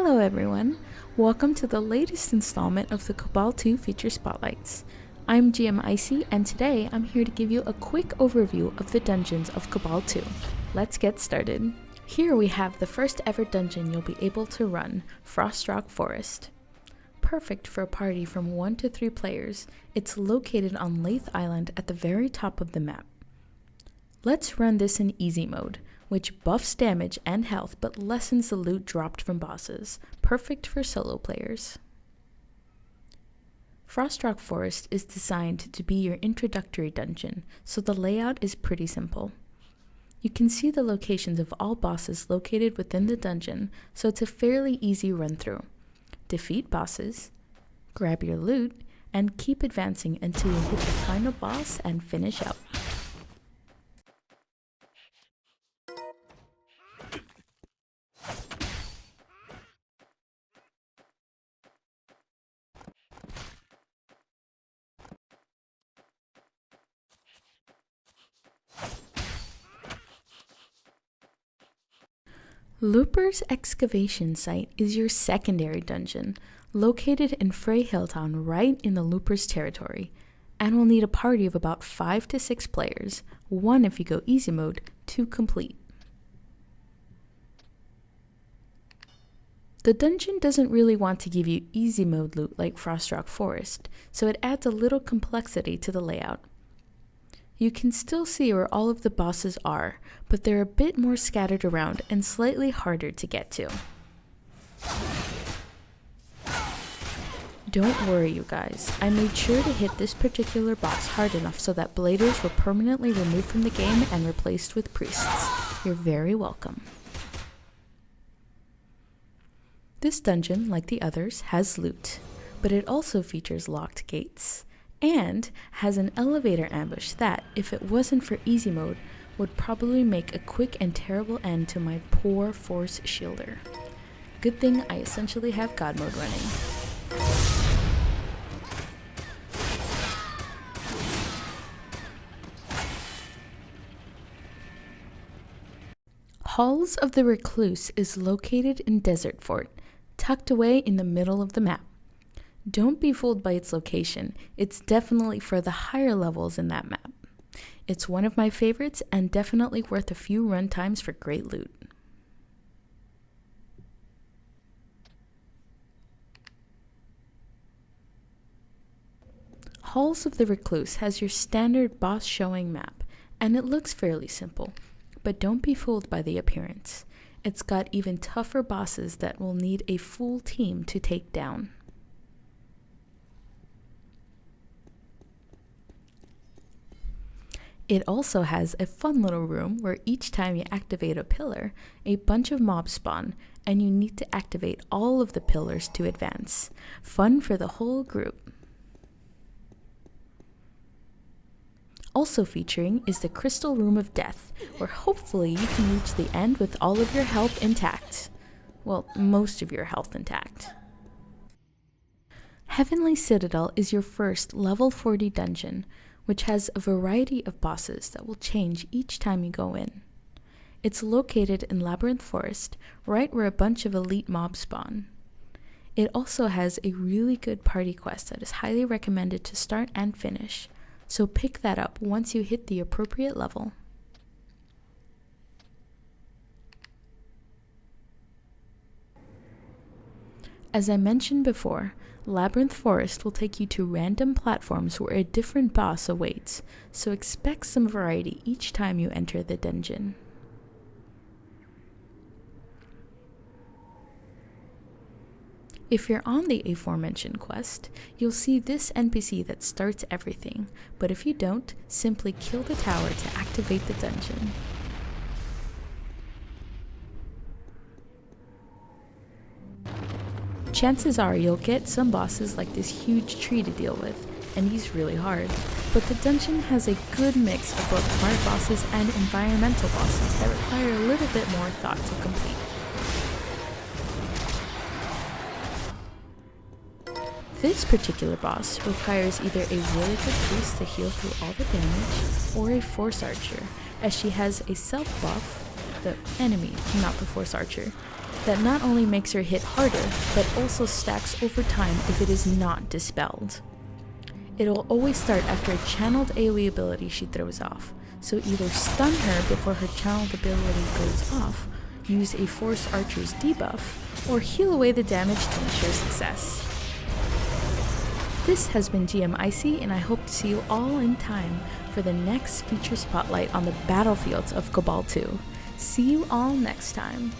Hello everyone! Welcome to the latest installment of the CABAL 2 Feature Spotlights. I'm GM Icee, and today I'm here to give you a quick overview of the dungeons of CABAL 2. Let's get started. Here we have the first ever dungeon you'll be able to run, Frostrock Forest. Perfect for a party from 1 to 3 players, it's located on Lathe Island at the very top of the map. Let's run this in easy mode, which buffs damage and health but lessens the loot dropped from bosses, perfect for solo players. Frostrock Forest is designed to be your introductory dungeon, so the layout is pretty simple. You can see the locations of all bosses located within the dungeon, so it's a fairly easy run through. Defeat bosses, grab your loot, and keep advancing until you hit the final boss and finish up. Looper's excavation site is your secondary dungeon, located in Frey Hilltown right in the Looper's territory, and will need a party of about 5 to 6 players, 1 if you go easy mode, to complete. The dungeon doesn't really want to give you easy mode loot like Frostrock Forest, so it adds a little complexity to the layout. You can still see where all of the bosses are, but they're a bit more scattered around and slightly harder to get to. Don't worry you guys, I made sure to hit this particular boss hard enough so that bladers were permanently removed from the game and replaced with priests. You're very welcome. This dungeon, like the others, has loot, but it also features locked gates, and has an elevator ambush that, if it wasn't for easy mode, would probably make a quick and terrible end to my poor force shielder. Good thing I essentially have God mode running. Halls of the Recluse is located in Desert Fort, tucked away in the middle of the map. Don't be fooled by its location, it's definitely for the higher levels in that map. It's one of my favorites and definitely worth a few run times for great loot. Halls of the Recluse has your standard boss showing map, and it looks fairly simple, but don't be fooled by the appearance. It's got even tougher bosses that will need a full team to take down. It also has a fun little room where each time you activate a pillar, a bunch of mobs spawn, and you need to activate all of the pillars to advance. Fun for the whole group. Also featuring is the Crystal Room of Death, where hopefully you can reach the end with all of your health intact. Well, most of your health intact. Heavenly Citadel is your first level 40 dungeon, which has a variety of bosses that will change each time you go in. It's located in Labyrinth Forest, right where a bunch of elite mobs spawn. It also has a really good party quest that is highly recommended to start and finish, so pick that up once you hit the appropriate level. As I mentioned before, Labyrinth Forest will take you to random platforms where a different boss awaits, so expect some variety each time you enter the dungeon. If you're on the aforementioned quest, you'll see this NPC that starts everything, but if you don't, simply kill the tower to activate the dungeon. Chances are you'll get some bosses like this huge tree to deal with, and he's really hard, but the dungeon has a good mix of both hard bosses and environmental bosses that require a little bit more thought to complete. This particular boss requires either a really good priest to heal through all the damage, or a force archer, as she has a self buff, the enemy, not the force archer, that not only makes her hit harder, but also stacks over time if it is not dispelled. It'll always start after a channeled AoE ability she throws off, so either stun her before her channeled ability goes off, use a Force Archer's debuff, or heal away the damage to ensure success. This has been GM Icee, and I hope to see you all in time for the next feature spotlight on the battlefields of Cabal 2. See you all next time.